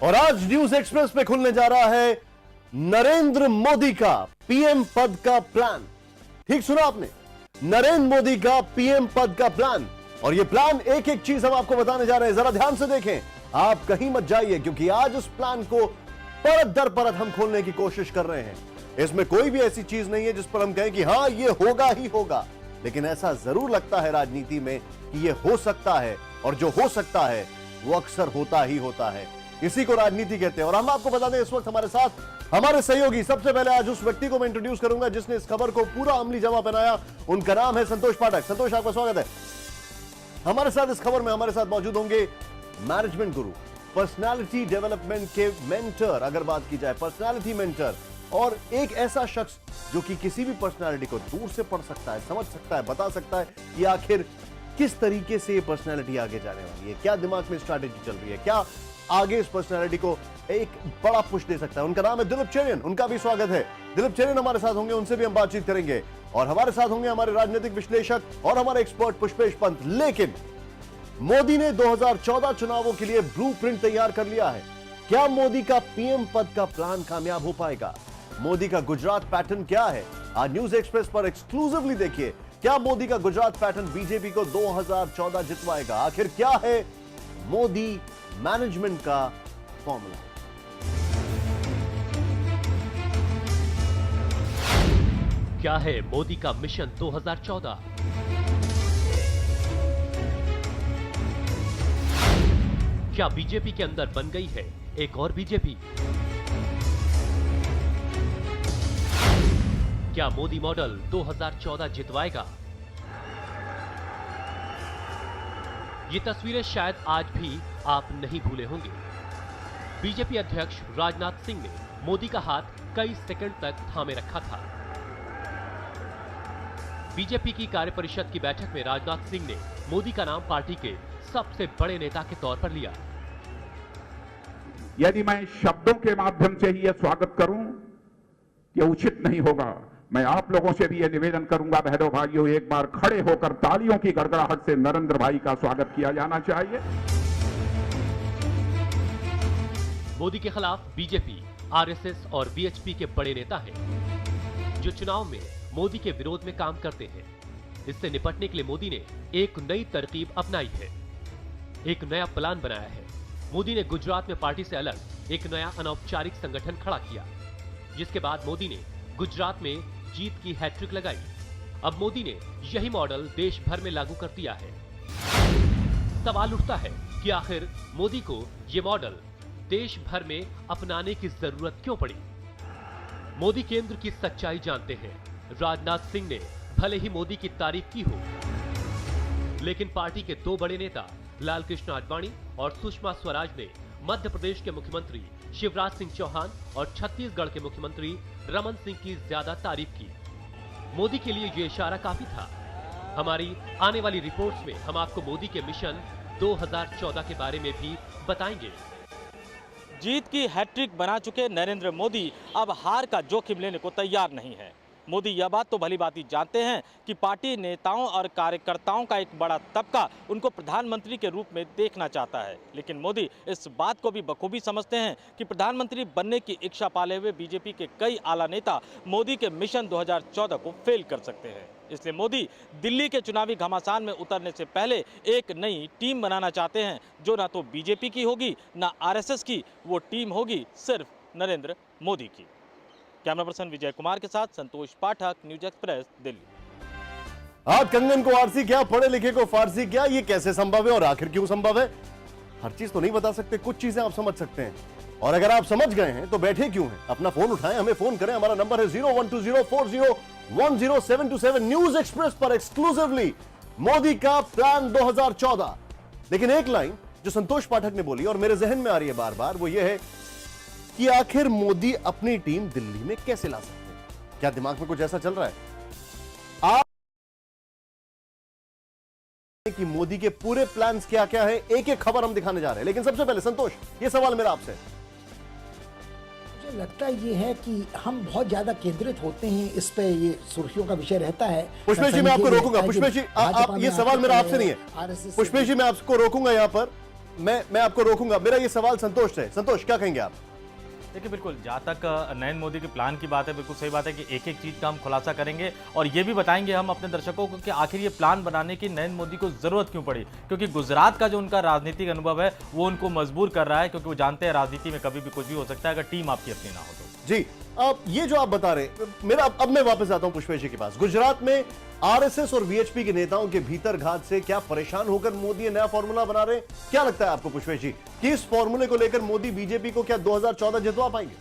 और आज news express पे खुलने जा रहा है नरेंद्र मोदी का पीएम पद का प्लान। ठीक सुना आपने, नरेंद्र मोदी का पीएम पद का प्लान। और ये प्लान एक एक चीज हम आपको बताने जा रहे हैं, जरा ध्यान से देखें, आप कहीं मत जाइए, क्योंकि आज उस प्लान को परत दर परत हम खोलने की कोशिश कर रहे हैं। इसमें कोई भी ऐसी चीज नहीं है जिस पर हम कहें कि हां ये होगा ही होगा, लेकिन ऐसा जरूर लगता है राजनीति में कि ये हो सकता है, और जो हो सकता है वो अक्सर होता ही होता है। इसी को राजनीति कहते हैं। और हम आपको बता दें, इस वक्त हमारे साथ हमारे सहयोगी, सबसे पहले आज उस व्यक्ति को मैं इंट्रोड्यूस करूंगा जिसने इस खबर को पूरा अमली जमा पहनाया। उनका नाम है संतोष पाठक। संतोष, आपका स्वागत है। हमारे साथ इस खबर में हमारे साथ मौजूद होंगे मैनेजमेंट गुरु, पर्सनालिटी डेवलपमेंट के मेंटर, अगर बात की जाए पर्सनालिटी मेंटर, और एक ऐसा शख्स जो कि किसी भी पर्सनालिटी को दूर से पढ़ सकता है, समझ सकता है, बता सकता है कि आखिर किस तरीके से ये पर्सनालिटी आगे जाने वाली है, क्या दिमाग में स्ट्रैटेजी चल रही है, क्या आगे इस पर्सनालिटी को एक बड़ा पुश दे सकता है। उनका नाम है दिलीप चेरियन। उनका भी स्वागत है। दिलीप चेरियन हमारे साथ होंगे, उनसे भी हम बातचीत करेंगे। और हमारे साथ होंगे हमारे राजनीतिक विश्लेषक और हमारे एक्सपर्ट पुष्पेश पंत। लेकिन मोदी ने 2014 चुनावों के लिए ब्लूप्रिंट तैयार कर लिया है। क्या मोदी का पीएम पद का प्लान कामयाब हो पाएगा? मोदी का गुजरात पैटर्न क्या है? आज न्यूज एक्सप्रेस पर एक्सक्लूसिवली देखिए, क्या मोदी का गुजरात पैटर्न बीजेपी को 2014 जितवाएगा? आखिर क्या है मोदी मैनेजमेंट का फॉर्मूला? क्या है मोदी का मिशन 2014? क्या बीजेपी के अंदर बन गई है एक और बीजेपी? क्या मोदी मॉडल 2014 जितवाएगा? ये तस्वीरें शायद आज भी आप नहीं भूले होंगे। बीजेपी अध्यक्ष राजनाथ सिंह ने मोदी का हाथ कई सेकंड तक थामे रखा था। बीजेपी की कार्यपरिषद की बैठक में राजनाथ सिंह ने मोदी का नाम पार्टी के सबसे बड़े नेता के तौर पर लिया। यदि मैं शब्दों के माध्यम से ही यह स्वागत करूं, यह उचित नहीं होगा। मैं आप लोगों से भी यह निवेदन करूंगा, बहनों भाइयों, एक बार खड़े होकर तालियों की गड़गड़ाहट से नरेंद्र भाई का स्वागत किया जाना चाहिए। मोदी के खिलाफ बीजेपी, आरएसएस और बीएचपी के बड़े नेता हैं, जो चुनाव में मोदी के विरोध में काम करते हैं। इससे निपटने के लिए मोदी ने एक नई तरकीब अपनाई है, एक नया प्लान बनाया है। मोदी ने गुजरात में पार्टी से अलग एक नया अनौपचारिक संगठन खड़ा किया, जिसके बाद मोदी ने गुजरात में जीत की हैट्रिक लगाई। अब मोदी ने यही मॉडल देश भर में लागू कर दिया है। सवाल उठता है कि आखिर मोदी को यह मॉडल देश भर में अपनाने की जरूरत क्यों पड़ी? मोदी केंद्र की सच्चाई जानते हैं। राजनाथ सिंह ने भले ही मोदी की तारीफ की हो, लेकिन पार्टी के दो बड़े नेता लालकृष्ण आडवाणी और सुषमा स्वराज ने मध्य प्रदेश के मुख्यमंत्री शिवराज सिंह चौहान और छत्तीसगढ़ के मुख्यमंत्री रमन सिंह की ज्यादा तारीफ की। मोदी के लिए यह इशारा काफी था। हमारी आने वाली रिपोर्ट्स में हम आपको मोदी के मिशन 2014 के बारे में भी बताएंगे। जीत की हैट्रिक बना चुके नरेंद्र मोदी अब हार का जोखिम लेने को तैयार नहीं है। मोदी यह बात तो भली भांति जानते हैं कि पार्टी नेताओं और कार्यकर्ताओं का एक बड़ा तबका उनको प्रधानमंत्री के रूप में देखना चाहता है, लेकिन मोदी इस बात को भी बखूबी समझते हैं कि प्रधानमंत्री बनने की इच्छा पाले हुए बीजेपी के कई आला नेता मोदी के मिशन 2014 को फेल कर सकते हैं। इसलिए मोदी दिल्ली के चुनावी घमासान में उतरने से पहले एक नई टीम बनाना चाहते हैं, जो ना तो बीजेपी की होगी ना आरएसएस की। वो टीम होगी सिर्फ नरेंद्र मोदी की। कैमरा पर्सन विजय कुमार के साथ संतोष पाठक, न्यूज एक्सप्रेस, दिल्ली। आज कंगन को आरसी क्या, पढ़े लिखे को फारसी क्या, ये कैसे संभव है और आखिर क्यों संभव है? हर चीज तो नहीं बता सकते, कुछ चीजें आप समझ सकते हैं। और अगर आप समझ गए हैं तो बैठे क्यों हैं? अपना फोन उठाएं, हमें फोन करें। हमारा नंबर है 012040100727। न्यूज एक्सप्रेस पर एक्सक्लूसिवली मोदी का प्लान 2014। लेकिन एक लाइन जो संतोष पाठक ने बोली और मेरे जहन में आ रही है बार बार, वो ये है कि आखिर मोदी अपनी टीम दिल्ली में कैसे ला सकते हैं? क्या दिमाग में कुछ ऐसा चल रहा है? आप कि मोदी के पूरे प्लान्स क्या क्या है, एक एक खबर हम दिखाने जा रहे हैं। लेकिन सबसे पहले संतोष, ये सवाल मेरा आपसे। मुझे लगता ये है कि हम बहुत ज्यादा केंद्रित होते हैं इस पे, ये सुर्खियों का विषय रहता है। पुष्पेश जी, मैं आपको रोकूंगा। पुष्पेश जी, आप ये सवाल मेरा आपसे नहीं है। पुष्पेश जी, मैं आपको रोकूंगा यहाँ पर। मैं आपको रोकूंगा। मेरा ये सवाल संतोष से। संतोष, क्या कहेंगे आप? देखिए, बिल्कुल जहाँ तक नरेंद्र मोदी के प्लान की बात है, बिल्कुल सही बात है कि एक एक चीज़ का हम खुलासा करेंगे और ये भी बताएंगे हम अपने दर्शकों को कि आखिर ये प्लान बनाने की नरेंद्र मोदी को ज़रूरत क्यों पड़ी, क्योंकि गुजरात का जो उनका राजनीतिक अनुभव है वो उनको मजबूर कर रहा है, क्योंकि वो जानते हैं राजनीति में कभी भी कुछ भी हो सकता है अगर टीम आपकी अपनी ना हो तो। जी, अब ये जो आप बता रहे, मेरा अब मैं वापस आता हूं पुष्पेश जी के पास। गुजरात में आरएसएस और वीएचपी के नेताओं के भीतर घात से क्या परेशान होकर मोदी ये नया फॉर्मूला बना रहे हैं? क्या लगता है आपको पुष्पेश जी कि इस फॉर्मूले को लेकर मोदी बीजेपी को क्या 2014 जितवा पाएंगे?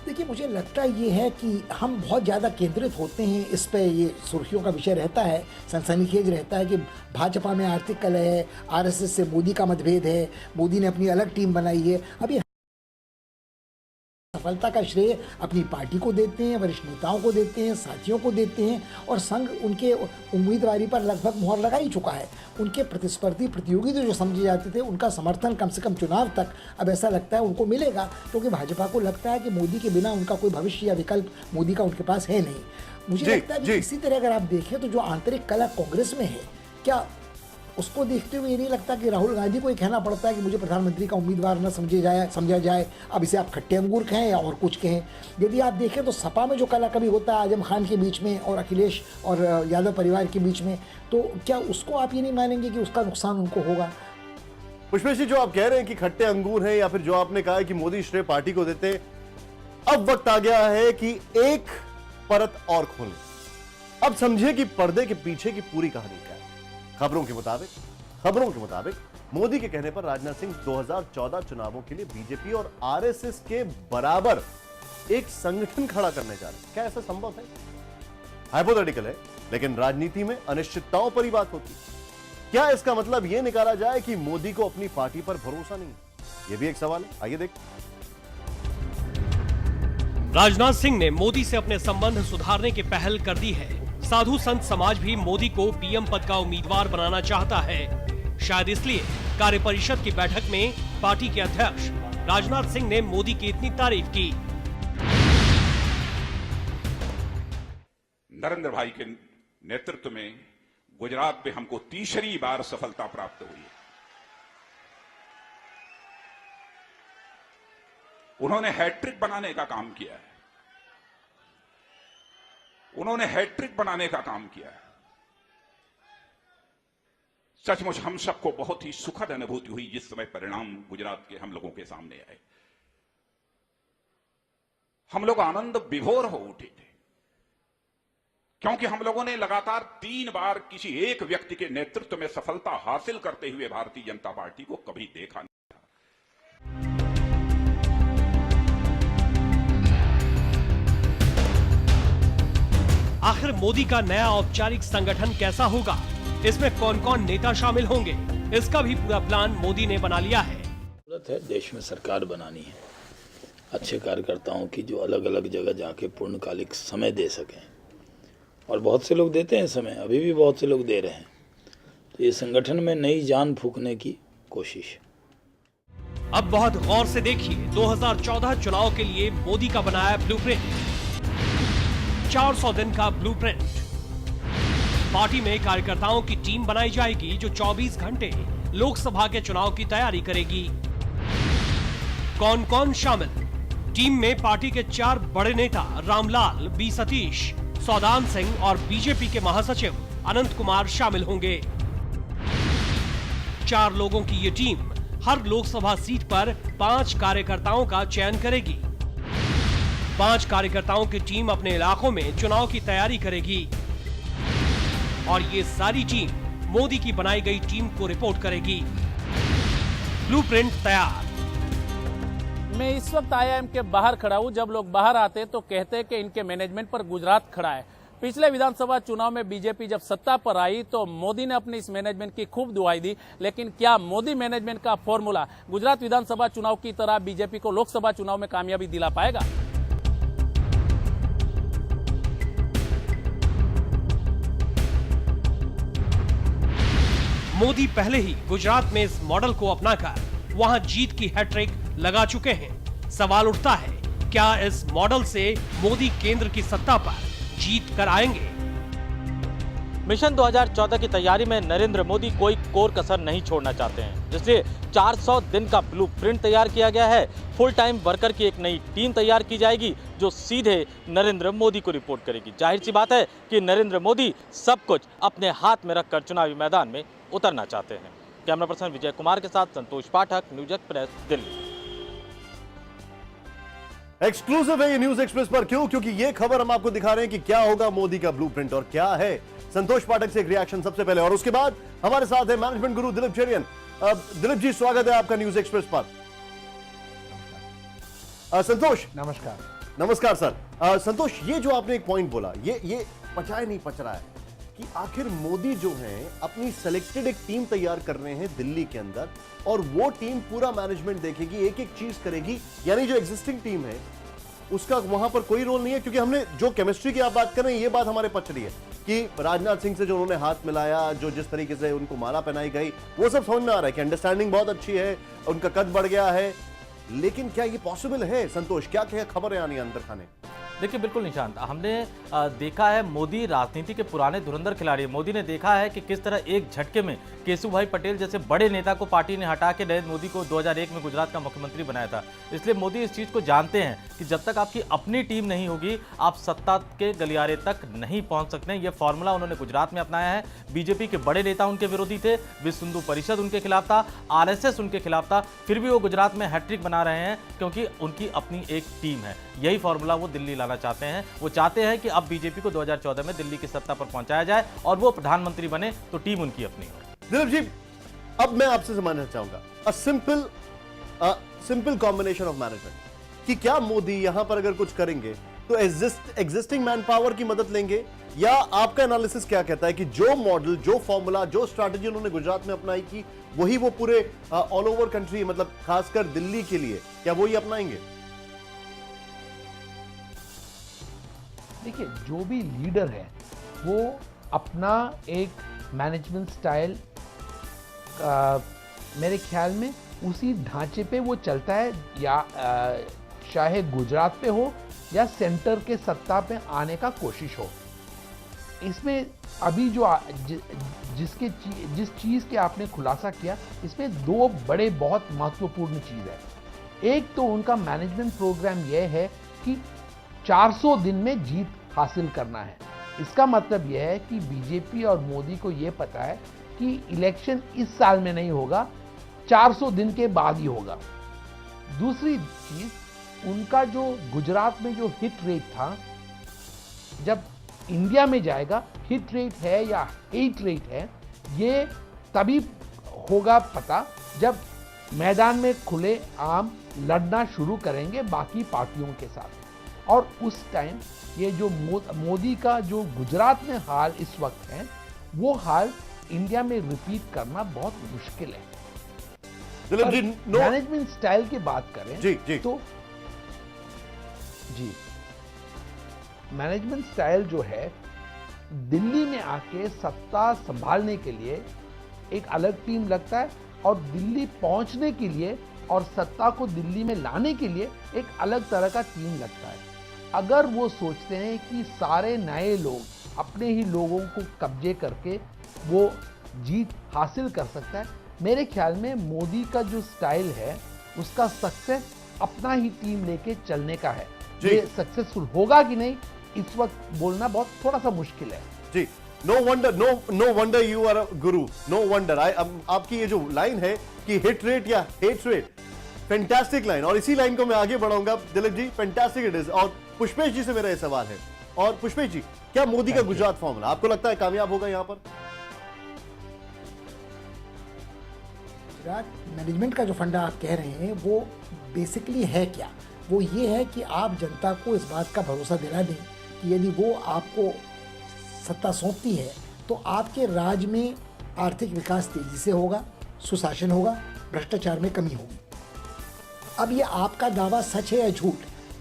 देखिए, मुझे लगता ये है कि हम बहुत ज़्यादा केंद्रित होते हैं इस पे, ये सुर्खियों का विषय रहता है, सनसनीखेज रहता है कि भाजपा में आर्थिक कलह है, आरएसएस से मोदी का मतभेद है, मोदी ने अपनी अलग टीम बनाई है। अभी सफलता का श्रेय अपनी पार्टी को देते हैं, वरिष्ठ नेताओं को देते हैं, साथियों को देते हैं, और संघ उनके उम्मीदवारी पर लगभग मुहर लगा ही चुका है। उनके प्रतिस्पर्धी प्रतियोगी जो समझे जाते थे, उनका समर्थन कम से कम चुनाव तक अब ऐसा लगता है उनको मिलेगा, क्योंकि भाजपा को लगता है कि मोदी के बिना उनका कोई भविष्य या विकल्प मोदी का उनके पास है नहीं। मुझे लगता है कि इसी तरह अगर आप देखें तो जो आंतरिक कलह कांग्रेस में है, क्या उसको देखते हुए ये नहीं लगता कि राहुल गांधी को ये कहना पड़ता है कि मुझे प्रधानमंत्री का उम्मीदवार न समझा जाए, अब इसे आप खट्टे अंगूर कहें या और कुछ कहें। यदि आप देखें तो सपा में जो कला कभी होता है आजम खान के बीच में और अखिलेश और यादव परिवार के बीच में, तो क्या उसको आप ये नहीं मानेंगे कि उसका नुकसान उनको होगा? पुष्पेश जी, जो आप कह रहे हैं कि खट्टे अंगूर हैं, या फिर जो आपने कहा है कि मोदी श्रेय पार्टी को देते, अब वक्त आ गया है कि एक परत और खोलें। अब समझे कि पर्दे के पीछे की पूरी कहानी क्या है। खबरों के मुताबिक मोदी के कहने पर राजनाथ सिंह 2014 चुनावों के लिए बीजेपी और आरएसएस के बराबर एक संगठन खड़ा करने जा रहे हैं। क्या ऐसा संभव है? हाइपोथेटिकल है, लेकिन राजनीति में अनिश्चितताओं पर ही बात होती है। क्या इसका मतलब यह निकाला जाए कि मोदी को अपनी पार्टी पर भरोसा नहीं है? यह भी एक सवाल है। आइए देखते। राजनाथ सिंह ने मोदी से अपने संबंध सुधारने की पहल कर दी है। साधु संत समाज भी मोदी को पीएम पद का उम्मीदवार बनाना चाहता है। शायद इसलिए कार्यपरिषद की बैठक में पार्टी के अध्यक्ष राजनाथ सिंह ने मोदी की इतनी तारीफ की। नरेंद्र भाई के नेतृत्व में गुजरात में हमको तीसरी बार सफलता प्राप्त हुई है। उन्होंने हैट्रिक बनाने का काम किया है। सचमुच हम सबको बहुत ही सुखद अनुभूति हुई जिस समय परिणाम गुजरात के हम लोगों के सामने आए। हम लोग आनंद विभोर हो उठे थे, क्योंकि हम लोगों ने लगातार 3 बार किसी एक व्यक्ति के नेतृत्व में सफलता हासिल करते हुए भारतीय जनता पार्टी को कभी देखा नहीं। आखिर मोदी का नया औपचारिक संगठन कैसा होगा? इसमें कौन कौन नेता शामिल होंगे? इसका भी पूरा प्लान मोदी ने बना लिया है। जरूरत है देश में सरकार बनानी है, अच्छे कार्यकर्ताओं की जो अलग अलग जगह जाके पूर्णकालिक समय दे सकें, और बहुत से लोग देते हैं समय, अभी भी बहुत से लोग दे रहे हैं। तो ये संगठन में नई जान फूंकने की कोशिश। अब बहुत गौर से देखिए 2014 चुनाव के लिए मोदी का बनाया ब्लूप्रिंट। 400 दिन का ब्लूप्रिंट। पार्टी में कार्यकर्ताओं की टीम बनाई जाएगी जो 24 घंटे लोकसभा के चुनाव की तैयारी करेगी। कौन कौन शामिल? टीम में पार्टी के 4 बड़े नेता रामलाल, बी सतीश, सौदान सिंह और बीजेपी के महासचिव अनंत कुमार शामिल होंगे। 4 लोगों की ये टीम हर लोकसभा सीट पर 5 कार्यकर्ताओं का चयन करेगी। 5 कार्यकर्ताओं की टीम अपने इलाकों में चुनाव की तैयारी करेगी और ये सारी टीम मोदी की बनाई गई टीम को रिपोर्ट करेगी। ब्लूप्रिंट तैयार। मैं इस वक्त आईआईएम के बाहर खड़ा हूं। जब लोग बाहर आते तो कहते हैं कि इनके मैनेजमेंट पर गुजरात खड़ा है। पिछले विधानसभा चुनाव में बीजेपी जब सत्ता पर आई तो मोदी ने अपनी इस मैनेजमेंट की खूब दुआई दी, लेकिन क्या मोदी मैनेजमेंट का फॉर्मूला गुजरात विधानसभा चुनाव की तरह बीजेपी को लोकसभा चुनाव में कामयाबी दिला पाएगा? मोदी पहले ही गुजरात में इस मॉडल को अपनाकर वहां जीत की हैट्रिक लगा चुके हैं। सवाल उठता है, क्या इस मॉडल से मोदी केंद्र की सत्ता पर जीत कर आएंगे? मिशन 2014 की तैयारी में नरेंद्र मोदी कोई कोर कसर नहीं छोड़ना चाहते हैं, इसलिए 400 दिन का ब्लूप्रिंट तैयार किया गया है। फुल टाइम वर्कर की एक नई टीम तैयार की जाएगी जो सीधे नरेंद्र मोदी को रिपोर्ट करेगी। जाहिर सी बात है कि नरेंद्र मोदी सब कुछ अपने हाथ में रखकर चुनावी मैदान में उतरना चाहते हैं। कैमरा पर्सन विजय कुमार के साथ संतोष पाठक, न्यूज एक्सप्रेस, दिल्ली। एक्सक्लूसिव है ये न्यूज एक्सप्रेस पर। क्यों? क्योंकि ये खबर हम आपको दिखा रहे हैं कि क्या होगा मोदी का ब्लूप्रिंट और क्या है। संतोष पाठक से एक रिएक्शन सबसे पहले, और उसके बाद हमारे साथ है मैनेजमेंट गुरु दिलीप चेरियन। दिलीप जी, स्वागत है आपका न्यूज एक्सप्रेस पर। संतोष, नमस्कार। नमस्कार सर। संतोष, ये जो आपने एक पॉइंट बोला, ये पचाए नहीं पच रहा है कि आखिर मोदी जो हैं अपनी सेलेक्टेड एक टीम तैयार कर रहे हैं दिल्ली के अंदर, और वो टीम पूरा मैनेजमेंट देखेगी, एक एक चीज करेगी, यानी जो एग्जिस्टिंग टीम है उसका वहां पर कोई रोल नहीं है। क्योंकि हमने जो केमिस्ट्री की आप बात कर रहे हैं, ये बात हमारे पच रही है कि राजनाथ सिंह से जो उन्होंने हाथ मिलाया, जो जिस तरीके से उनको माला पहनाई गई, वो सब समझ में आ रहा है कि अंडरस्टैंडिंग बहुत अच्छी है, उनका कद बढ़ गया है। लेकिन क्या ये पॉसिबल है संतोष? क्या क्या खबर है आनी अंदर खाने? देखिए, बिल्कुल निशांत, हमने देखा है मोदी राजनीति के पुराने धुरंधर खिलाड़ी। मोदी ने देखा है कि किस तरह एक झटके में केशुभाई पटेल जैसे बड़े नेता को पार्टी ने हटा के नरेंद्र मोदी को 2001 में गुजरात का मुख्यमंत्री बनाया था। इसलिए मोदी इस चीज़ को जानते हैं कि जब तक आपकी अपनी टीम नहीं होगी, आप सत्ता के गलियारे तक नहीं पहुंच सकते हैं। ये फॉर्मूला उन्होंने गुजरात में अपनाया है। बीजेपी के बड़े नेता उनके विरोधी थे, विश्व हिंदू परिषद उनके खिलाफ था, आरएसएस उनके खिलाफ था, फिर भी वो गुजरात में हैट्रिक बना रहे हैं क्योंकि उनकी अपनी एक टीम है। यही फॉर्मूला वो दिल्ली लाना चाहते हैं। वो चाहते हैं कि अब बीजेपी को 2014 में दिल्ली की सत्ता पर पहुंचाया जाए और वो प्रधानमंत्री बने तो टीम उनकी अपनी हो। दिलीप जी, अब मैं आपसे समझना चाहूंगा सिंपल कॉम्बिनेशन ऑफ मैनेजमेंट कि क्या मोदी यहां पर अगर कुछ करेंगे तो एग्जिस्टिंग मैन पावर की मदद लेंगे, या आपका एनालिसिस क्या कहता है कि जो मॉडल, जो फॉर्मूला, जो स्ट्रैटेजी उन्होंने गुजरात में अपनाई की, वही वो पूरे ऑल ओवर कंट्री, मतलब खासकर दिल्ली के लिए, क्या वो ही अपनाएंगे? देखिए, जो भी लीडर है वो अपना एक मैनेजमेंट स्टाइल मेरे ख्याल में उसी ढांचे पे वो चलता है, या चाहे गुजरात पे हो या सेंटर के सत्ता पे आने का कोशिश हो। इसमें अभी जो जिस चीज़ के आपने खुलासा किया, इसमें दो बड़े बहुत महत्वपूर्ण चीज़ है। एक तो उनका मैनेजमेंट प्रोग्राम यह है कि 400 दिन में जीत हासिल करना है। इसका मतलब यह है कि बीजेपी और मोदी को यह पता है कि इलेक्शन इस साल में नहीं होगा, 400 दिन के बाद ही होगा। दूसरी चीज, उनका जो गुजरात में जो हिट रेट था, जब इंडिया में जाएगा हिट रेट है या हेट रेट है, ये तभी होगा पता जब मैदान में खुले आम लड़ना शुरू करेंगे बाकी पार्टियों के साथ। और उस टाइम ये जो मोदी का जो गुजरात में हाल इस वक्त है, वो हाल इंडिया में रिपीट करना बहुत मुश्किल है। मैनेजमेंट स्टाइल की बात करें जी। तो मैनेजमेंट स्टाइल जो है, दिल्ली में आके सत्ता संभालने के लिए एक अलग टीम लगता है, और दिल्ली पहुंचने के लिए और सत्ता को दिल्ली में लाने के लिए एक अलग तरह का टीम लगता है। अगर वो सोचते हैं कि सारे नए लोग अपने ही लोगों को कब्जे करके वो जीत हासिल कर सकता है, मेरे ख्याल में मोदी का जो स्टाइल है उसका सक्सेस अपना ही टीम लेके चलने का है। ये सक्सेसफुल होगा कि नहीं, इस वक्त बोलना बहुत थोड़ा सा मुश्किल है। जी, no wonder you are a guru, no wonder. आपकी ये जो लाइन है कि हिट रेट या हेट रेट, फैंटास्टिक लाइन, और इसी लाइन को मैं आगे बढ़ाऊंगा Dilip ji, fantastic it is. और पुष्पेश जी से मेरा ये सवाल है, और पुष्पेश जी, क्या मोदी का गुजरात फॉर्मूला आपको लगता है कामयाब होगा यहां पर? गुजरात मैनेजमेंट का जो फंडा आप कह रहे हैं वो बेसिकली है क्या? वो ये है कि आप जनता को इस बात का भरोसा दिला दें कि यदि वो आपको सत्ता सौंपती है तो आपके राज्य में आर्थिक विकास तेजी से होगा, सुशासन होगा, भ्रष्टाचार में कमी होगी। अब ये आपका दावा सच है या झूठ,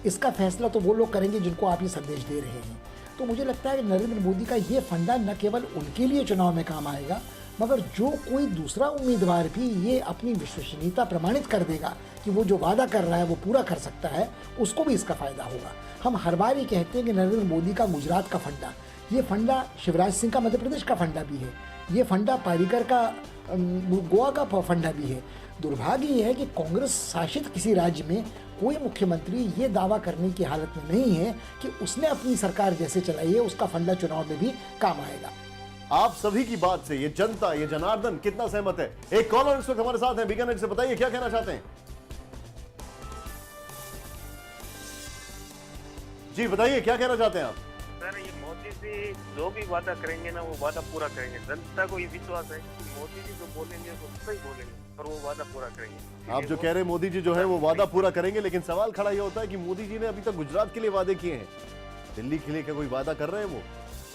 इसका फैसला तो वो लोग करेंगे जिनको आप ये संदेश दे रहे हैं। तो मुझे लगता है कि नरेंद्र मोदी का ये फंडा न केवल उनके लिए चुनाव में काम आएगा, मगर जो कोई दूसरा उम्मीदवार भी ये अपनी विश्वसनीयता प्रमाणित कर देगा कि वो जो वादा कर रहा है वो पूरा कर सकता है, उसको भी इसका फायदा होगा। हम हर बार ये कहते हैं कि नरेंद्र मोदी का गुजरात का फंडा, ये फंडा शिवराज सिंह का मध्य प्रदेश का फंडा भी है, ये फंडा पारीकर का गोवा का फंडा भी है। दुर्भाग्य ये है कि कांग्रेस शासित किसी राज्य में कोई मुख्यमंत्री ये दावा करने की हालत में नहीं है कि उसने अपनी सरकार जैसे चलाई है उसका फंडा चुनाव में भी काम आएगा। आप सभी की बात से ये जनता, ये जनार्दन कितना सहमत है? एक कॉलर इस वक्त हमारे साथ हैं बीकानेर से, बताइए क्या कहना चाहते हैं? जी बताइए क्या कहना चाहते हैं आप? सर ये मोदी जी जो भी वादा करेंगे ना वो वादा पूरा करेंगे। जनता को ये विश्वास है कि मोदी जी जो बोलेंगे वो सही बोलेंगे और वो वादा पूरा करेंगे। आप जो कह रहे हैं मोदी जी जो है वो वादा पूरा करेंगे, लेकिन सवाल खड़ा ये होता है कि मोदी जी ने अभी तक गुजरात के लिए वादे किए हैं, दिल्ली के लिए क्या कोई वादा कर रहे हैं वो?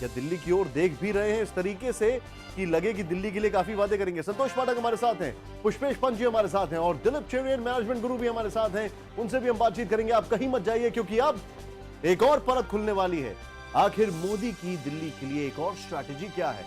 या दिल्ली की ओर देख भी रहे हैं इस तरीके से कि लगे कि दिल्ली के लिए काफी वादे करेंगे? संतोष पाठक हमारे साथ हैं, पुष्पेश पंत जी हमारे साथ हैं और दिलीप चेरियन मैनेजमेंट गुरु भी हमारे साथ हैं, उनसे भी हम बातचीत करेंगे। आप कहीं मत जाइए क्योंकि अब एक और परत खुलने वाली है। आखिर मोदी की दिल्ली के लिए एक और स्ट्रैटेजी क्या है?